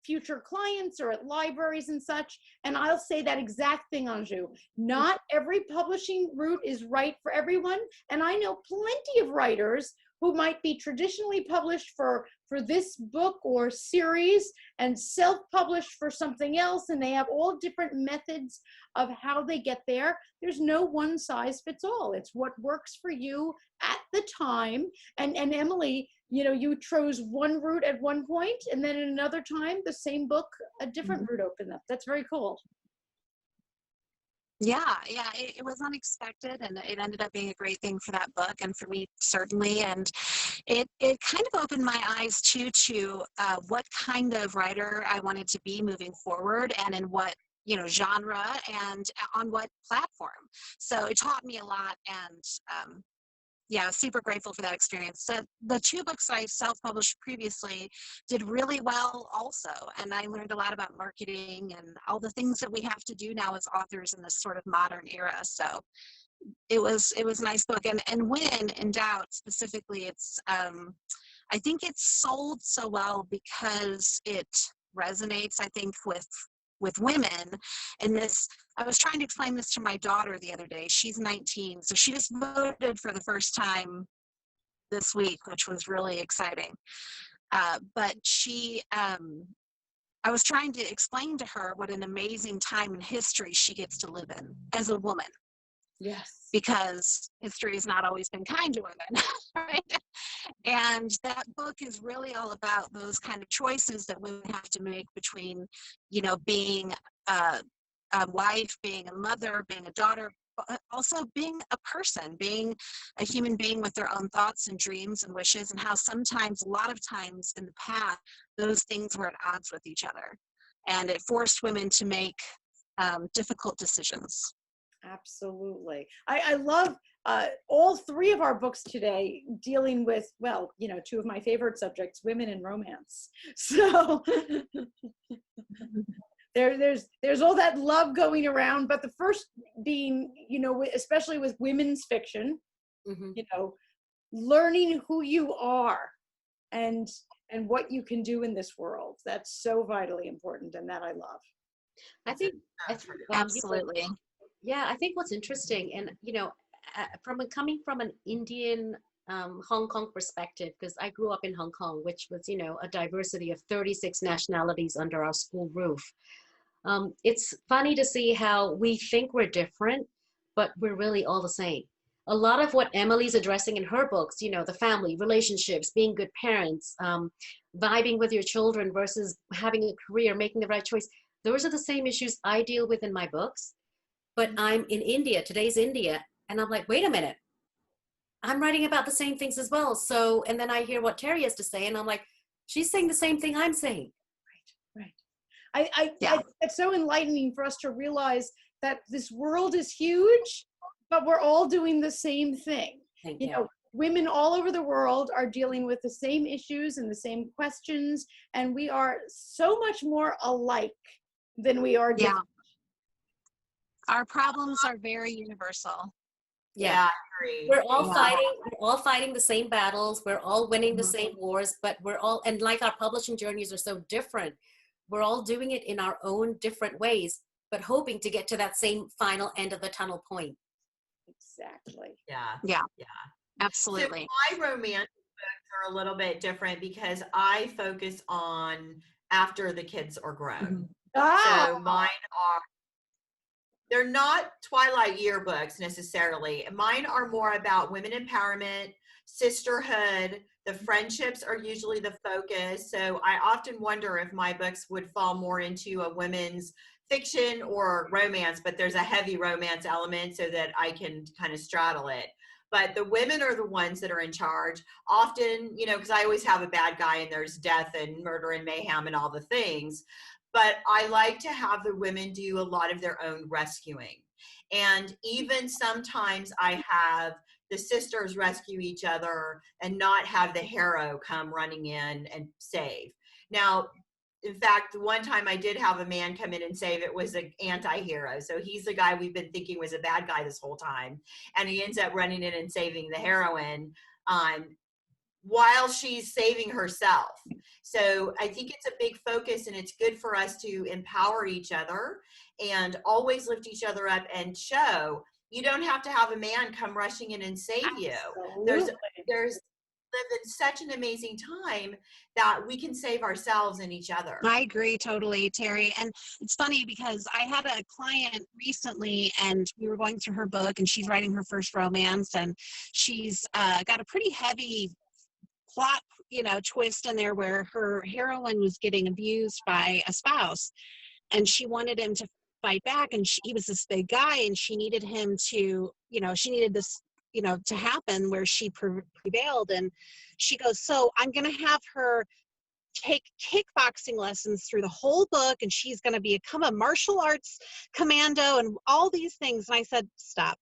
future clients or at libraries and such. And I'll say that exact thing, Anju. Not every publishing route is right for everyone. And I know plenty of writers who might be traditionally published for this book or series and self-published for something else, and they have all different methods of how they get there. There's no one size fits all. It's what works for you at the time. And Emily, you chose one route at one point, and then in another time, the same book, a different route opened up. That's very cool. Yeah, it was unexpected, and it ended up being a great thing for that book, and for me certainly. And it kind of opened my eyes too to what kind of writer I wanted to be moving forward, and in what genre, and on what platform. So it taught me a lot, and super grateful for that experience. So the two books I self-published previously did really well also, and I learned a lot about marketing and all the things that we have to do now as authors in this sort of modern era. So it was a nice book. And Wynn In Doubt specifically, it's I think it's sold so well because it resonates, I think, with women. And I was trying to explain this to my daughter the other day. She's 19, so she just voted for the first time this week, which was really exciting. But I was trying to explain to her what an amazing time in history she gets to live in as a woman. Yes. Because history has not always been kind to women, right? And that book is really all about those kind of choices that women have to make between, being a wife, being a mother, being a daughter, but also being a person, being a human being with their own thoughts and dreams and wishes, and how a lot of times in the past, those things were at odds with each other. And it forced women to make difficult decisions. Absolutely. I love all three of our books today dealing with, two of my favorite subjects, women in romance. So there's all that love going around, but the first being, especially with women's fiction, learning who you are and what you can do in this world. That's so vitally important, and that I love. I think absolutely. Yeah, I think what's interesting, and coming from an Indian Hong Kong perspective, because I grew up in Hong Kong, which was a diversity of 36 nationalities under our school roof. It's funny to see how we think we're different, but we're really all the same. A lot of what Emily's addressing in her books, the family, relationships, being good parents, vibing with your children versus having a career, making the right choice, those are the same issues I deal with in my books. But I'm in India, today's India, and I'm like, wait a minute, I'm writing about the same things as well. So, and then I hear what Terry has to say, and I'm like, she's saying the same thing I'm saying. Right. It's so enlightening for us to realize that this world is huge, but we're all doing the same thing. Women all over the world are dealing with the same issues and the same questions, and we are so much more alike than we are different. Our problems are very universal. Yeah, I agree. We're all Wow. fighting. We're all fighting the same battles. We're all winning the same wars, but we're all, and like our publishing journeys are so different, we're all doing it in our own different ways, but hoping to get to that same final end of the tunnel point. Exactly. Yeah. Yeah. Yeah. Absolutely. So my romantic books are a little bit different because I focus on after the kids are grown. Ah, So mine are, they're not Twilight yearbooks necessarily. Mine are more about women empowerment, sisterhood. The friendships are usually the focus. So I often wonder if my books would fall more into a women's fiction or romance, but there's a heavy romance element so that I can kind of straddle it. But the women are the ones that are in charge. Often, you know, because I always have a bad guy and there's death and murder and mayhem and all the things. But I like to have the women do a lot of their own rescuing. And even sometimes I have the sisters rescue each other and not have the hero come running in and save. Now, in fact, the one time I did have a man come in and save, it was an anti-hero. So he's the guy we've been thinking was a bad guy this whole time. And he ends up running in and saving the heroine while she's saving herself. So I think it's a big focus, and it's good for us to empower each other and always lift each other up and show you don't have to have a man come rushing in and save you. There's live in such an amazing time that we can save ourselves and each other. I agree totally, Terry. And it's funny because I had a client recently and we were going through her book and she's writing her first romance, and she's got a pretty heavy plot, twist in there where her heroine was getting abused by a spouse and she wanted him to fight back, and he was this big guy and she needed him to, she needed this to happen where she prevailed. And she goes, so I'm going to have her take kickboxing lessons through the whole book, and she's going to become a martial arts commando and all these things. And I said, stop.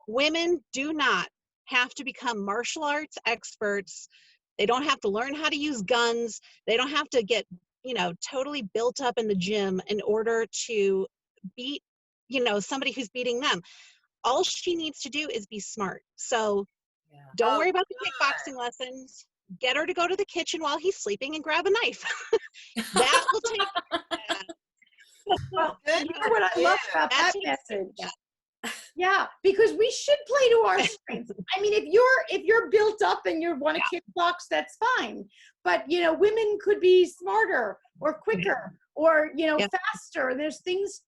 Women do not have to become martial arts experts. They don't have to learn how to use guns. They don't have to get, totally built up in the gym in order to beat, somebody who's beating them. All she needs to do is be smart. So don't worry about the kickboxing lessons. Get her to go to the kitchen while he's sleeping and grab a knife. That will take. Well, you know what I love about that message? Yeah, because we should play to our strengths. I mean, if you're built up and you want to kickbox, that's fine. But women could be smarter or quicker or faster. There's things,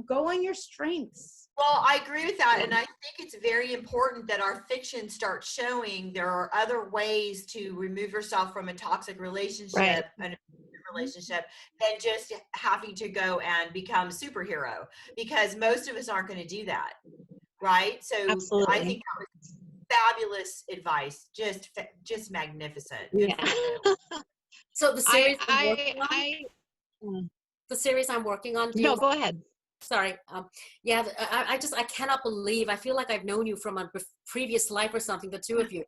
go on your strengths. Well, I agree with that, and I think it's very important that our fiction starts showing there are other ways to remove yourself from a toxic relationship and relationship than just having to go and become a superhero, because most of us aren't going to do that, right? So absolutely. I think that was fabulous advice, just magnificent. Good for you. So the series the series I'm working on. No, go ahead. Sorry. I cannot believe, I feel like I've known you from a previous life or something, the two of you.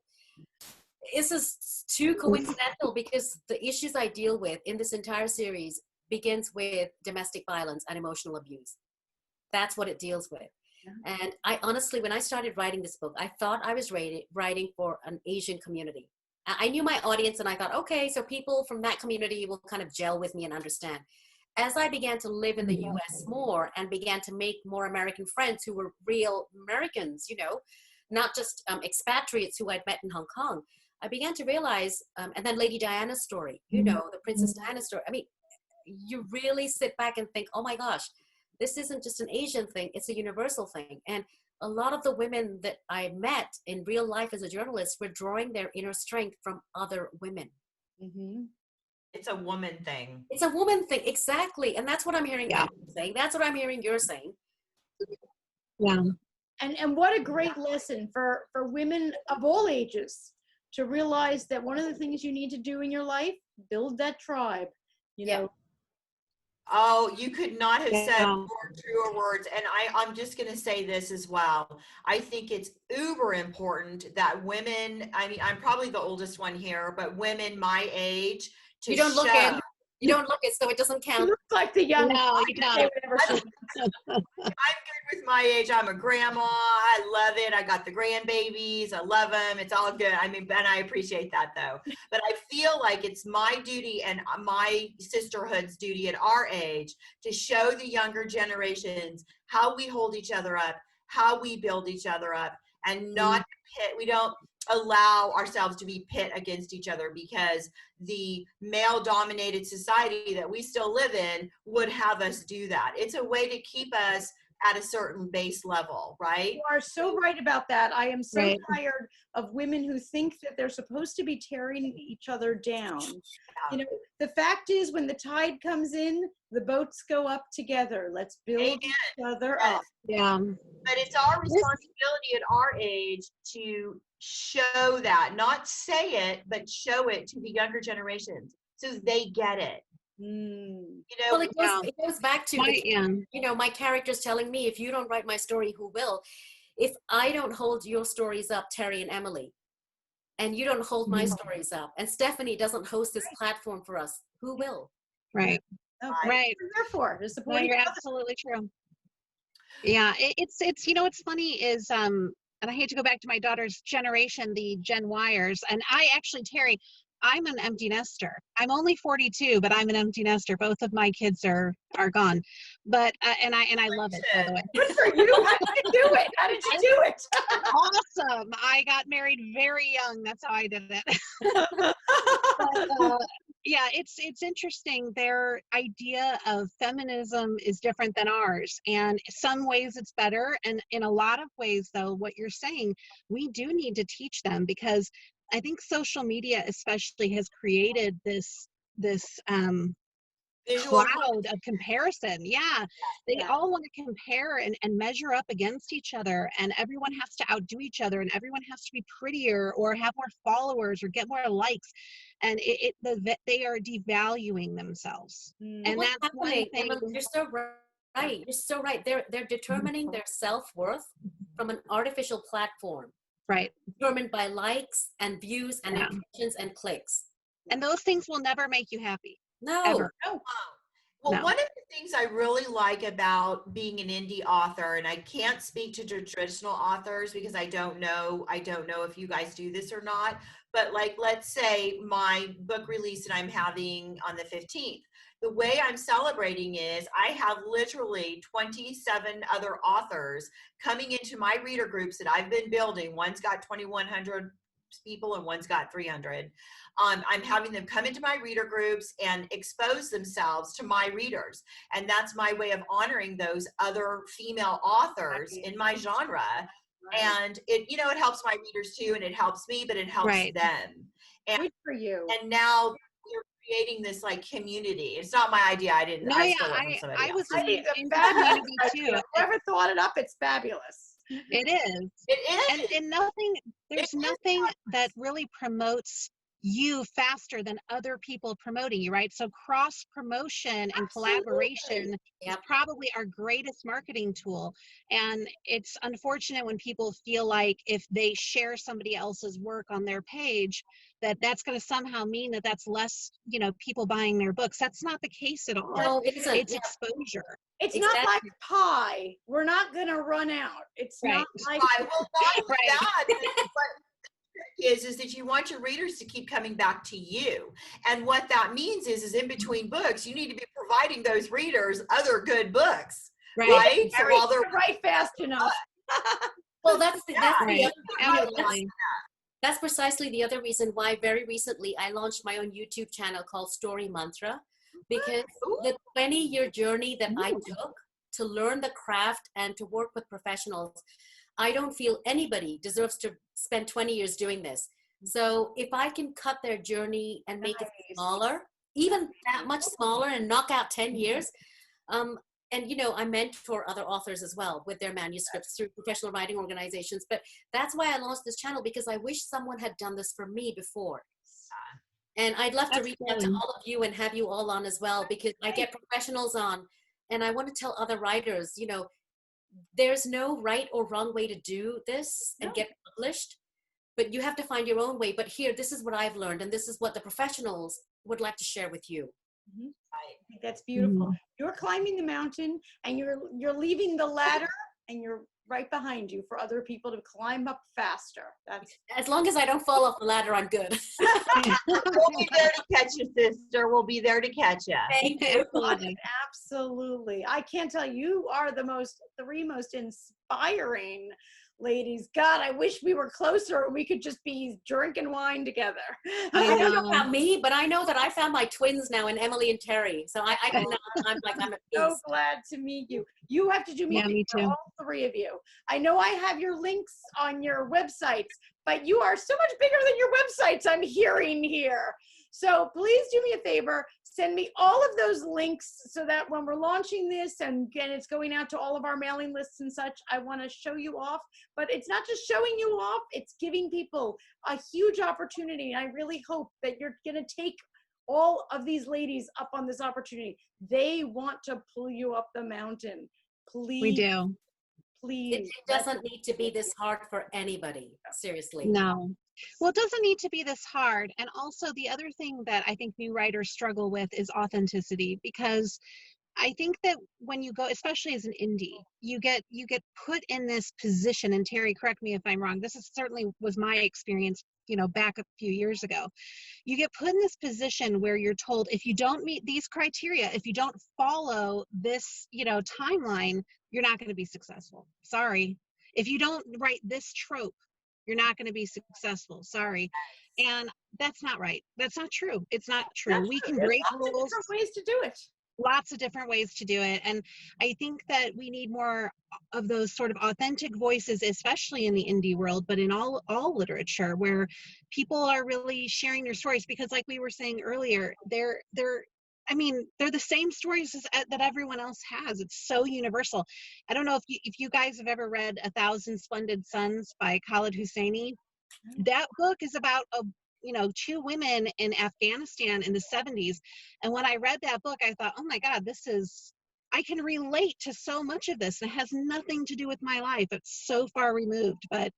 This is too coincidental because the issues I deal with in this entire series begins with domestic violence and emotional abuse. That's what it deals with. And I honestly, when I started writing this book, I thought I was writing for an Asian community. I knew my audience and I thought, okay, so people from that community will kind of gel with me and understand. As I began to live in the US more and began to make more American friends who were real Americans, not just expatriates who I'd met in Hong Kong, I began to realize, and then Lady Diana's story, the Princess Diana story. I mean, you really sit back and think, oh my gosh, this isn't just an Asian thing, it's a universal thing. And a lot of the women that I met in real life as a journalist were drawing their inner strength from other women. Mm-hmm. It's a woman thing. It's a woman thing, exactly. And that's what I'm hearing you saying. That's what I'm hearing you're saying. Yeah. And what a great lesson for women of all ages to realize that one of the things you need to do in your life, build that tribe, you know. Oh, you could not have said more truer words. And I'm just going to say this as well. I think it's uber important that women, I mean, I'm probably the oldest one here, but women my age, you don't look it. You don't look it, so it doesn't She count. looks like the young. No, you I can say whatever she wants. I'm good with my age. I'm a grandma. I love it. I got the grandbabies. I love them. It's all good. I mean, and I appreciate that though. But I feel like it's my duty and my sisterhood's duty at our age to show the younger generations how we hold each other up, how we build each other up, and not pit. We don't allow ourselves to be pit against each other, because the male dominated society that we still live in would have us do that. It's a way to keep us at a certain base level, right? You are so right about that. I am so Right. tired of women who think that they're supposed to be tearing each other down. You know, the fact is, when the tide comes in, the boats go up together. Let's build Amen. each other Yes. up. Yeah. But it's our responsibility at our age to show that, not say it, but show it to the younger generations so they get it. Mm. You know, Well, it goes back to my characters telling me, if you don't write my story, who will? If I don't hold your stories up, Terry and Emily, and you don't hold my stories up, and Stephanie doesn't host this platform for us, who will? Right. Oh, Right. Therefore, to No, support each you're other. absolutely true. Yeah, it's what's funny is and I hate to go back to my daughter's generation, the Gen Yers, and I actually, Terry, I'm an empty nester. I'm only 42, but I'm an empty nester. Both of my kids are gone, but and I love it, by the way. Good for you. How did you do it? How did you do it? Awesome. I got married very young. That's how I did it. But, yeah, it's interesting. Their idea of feminism is different than ours, and some ways it's better, and in a lot of ways, though, what you're saying, we do need to teach them, because I think social media especially has created this visual cloud of comparison. Yeah, they Yeah. all want to compare and measure up against each other, and everyone has to outdo each other, and everyone has to be prettier or have more followers or get more likes, and they are devaluing themselves. And What's that's one happening, thing. Emily, you're so right. You're so right. They're determining their self-worth from an artificial platform, Right. determined by likes and views and impressions and clicks. And those things will never make you happy. No. Ever. Well, No. one of the things I really like about being an indie author, and I can't speak to traditional authors because I don't know if you guys do this or not, but like, let's say my book release that I'm having on the 15th. The way I'm celebrating is I have literally 27 other authors coming into my reader groups that I've been building. One's got 2,100 people and one's got 300. I'm having them come into my reader groups and expose themselves to my readers. And that's my way of honoring those other female authors in my genre. Right. And it helps my readers too, and it helps me, but it helps them. And, Good for you. and now we're creating this like community. It's not my idea. I didn't. No, I yeah, stole it from somebody I else. was I think in it's community fabulous. too. Whoever thought it up, it's fabulous. It is. It is. And there's nothing that really promotes you faster than other people promoting you, right? So cross promotion and collaboration is probably our greatest marketing tool. And it's unfortunate when people feel like if they share somebody else's work on their page, that's going to somehow mean that that's less, people buying their books. That's not the case at all. No, it isn't. It's exposure. It's not like pie. We're not going to run out. It's not like well, not only that, but is that you want your readers to keep coming back to you. And what that means is in between books, you need to be providing those readers other good books. Right? So while they're right fast enough. Well, that's precisely the other reason why very recently I launched my own YouTube channel called Story Mantra, because the 20-year journey that I took to learn the craft and to work with professionals, I don't feel anybody deserves to spend 20 years doing this. So if I can cut their journey and make it smaller, even that much smaller, and knock out 10 years, and I mentor other authors as well with their manuscripts through professional writing organizations. But that's why I launched this channel, because I wish someone had done this for me before. And I'd love to reach out to all of you and have you all on as well, because I get professionals on, and I want to tell other writers, there's no right or wrong way to do this and get published, but you have to find your own way. But here, this is what I've learned, and this is what the professionals would like to share with you. Mhm. I think that's beautiful. You're climbing the mountain, and you're leaving the ladder, and you're right behind you for other people to climb up faster. That's As long as I don't fall off the ladder, I'm good. We'll be there to catch you, sister. We'll be there to catch you. Thank you. Absolutely. absolutely. I can't tell you are the three most inspiring ladies. God, I wish we were closer and we could just be drinking wine together. I don't know know. about me, but I know that I found my twins now in Emily and Terry. So I can now, I'm at So peace. glad to meet you. You have to do me Yeah, me for too. all three of you. I know I have your links on your websites, but you are so much bigger than your websites, I'm hearing here. So please do me a favor, send me all of those links so that when we're launching this and again, it's going out to all of our mailing lists and such, I want to show you off, but it's not just showing you off, it's giving people a huge opportunity. And I really hope that you're going to take all of these ladies up on this opportunity. They want to pull you up the mountain. Please. We do. Please. It doesn't need to be this hard for anybody. Seriously. No. Well, it doesn't need to be this hard. And also the other thing that I think new writers struggle with is authenticity, because I think that when you go, especially as an indie, you get put in this position, and Terry, correct me if I'm wrong, this is certainly was my experience, back a few years ago. You get put in this position where you're told, if you don't meet these criteria, if you don't follow this, timeline, you're not going to be successful. Sorry. If you don't write this trope, you're not going to be successful. Sorry. And that's not right. That's not true. It's not true. We can break rules. Different ways to do it. Lots of different ways to do it. And I think that we need more of those sort of authentic voices, especially in the indie world, but in all literature, where people are really sharing their stories, because like we were saying earlier, they're the same stories that everyone else has. It's so universal. I don't know if you guys have ever read 1,000 Splendid Suns by Khaled Hosseini. That book is about two women in Afghanistan in the 70s. And when I read that book, I thought, oh my God, I can relate to so much of this. It has nothing to do with my life. It's so far removed, but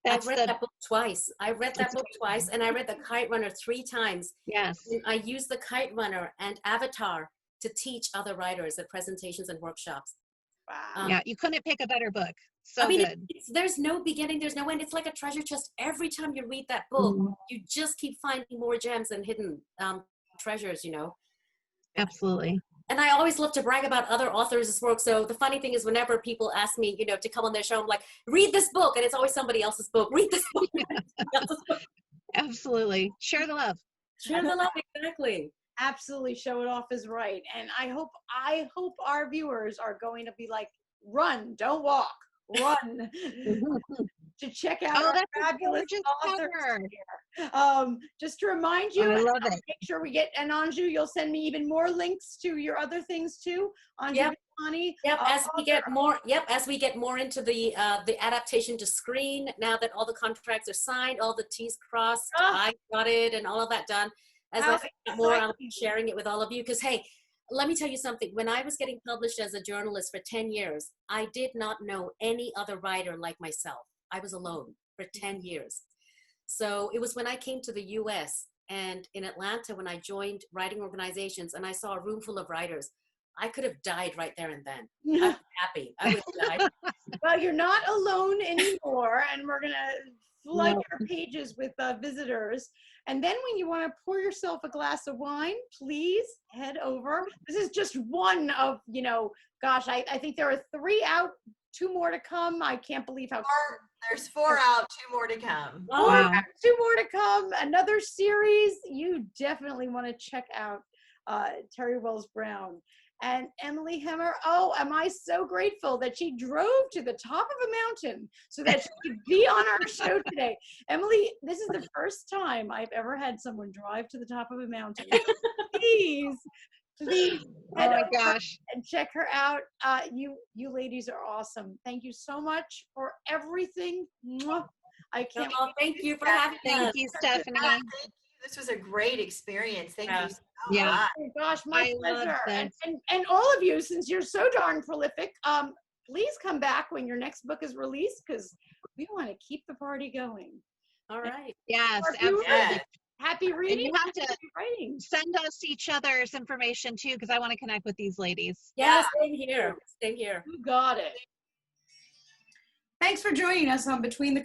I've read that book twice. I read that book twice, and I read The Kite Runner 3 times. Yes. And I used The Kite Runner and Avatar to teach other writers at presentations and workshops. Wow. Yeah, you couldn't pick a better book. So good. There's no beginning, there's no end. It's like a treasure chest. Every time you read that book, you just keep finding more gems and hidden treasures, Absolutely. And I always love to brag about other authors' work. So the funny thing is, whenever people ask me, to come on their show, I'm like, read this book. And it's always somebody else's book. Read this book. Absolutely. Share the love. Share the love, exactly. Absolutely, show it off is right. And I hope our viewers are going to be like, run, don't walk, run. To check out our fabulous authors here. Just to remind you, I love it. Make sure we get, and Anju, you'll send me even more links to your other things too. Anju Gattani. Yep. As we get more into the adaptation to screen, now that all the contracts are signed, all the T's crossed, I got it, and all of that done. As I get more, I'll be sharing it with all of you. Because hey, let me tell you something. When I was getting published as a journalist for 10 years, I did not know any other writer like myself. I was alone for 10 years. So it was when I came to the US and in Atlanta, when I joined writing organizations and I saw a room full of writers, I could have died right there and then. I was happy. I would have died. Well, you're not alone anymore, and we're going to flood your pages with visitors. And then when you want to pour yourself a glass of wine, please head over. This is just one of, gosh, I think there are 3 out, 2 more to come. I can't believe how there's 4 out, 2 more to come. Wow. 2 more to come. Another series you definitely want to check out. Terry Wells Brown and Emily Hemmer. Oh, am I so grateful that she drove to the top of a mountain so that she could be on our show today. Emily, this is the first time I've ever had someone drive to the top of a mountain. Please head over and check her out. You ladies are awesome. Thank you so much for everything. I can't thank you for having me. Thank you, Stephanie. Thank you. This was a great experience. Thank you so much. Oh my gosh, my pleasure. And all of you, since you're so darn prolific, please come back when your next book is released, because we want to keep the party going. All right. Yes, absolutely. Happy reading. And you have to happy writing. send us each other's information too, because I want to connect with these ladies. Yeah, same here. Same here. You got it. Thanks for joining us on Between the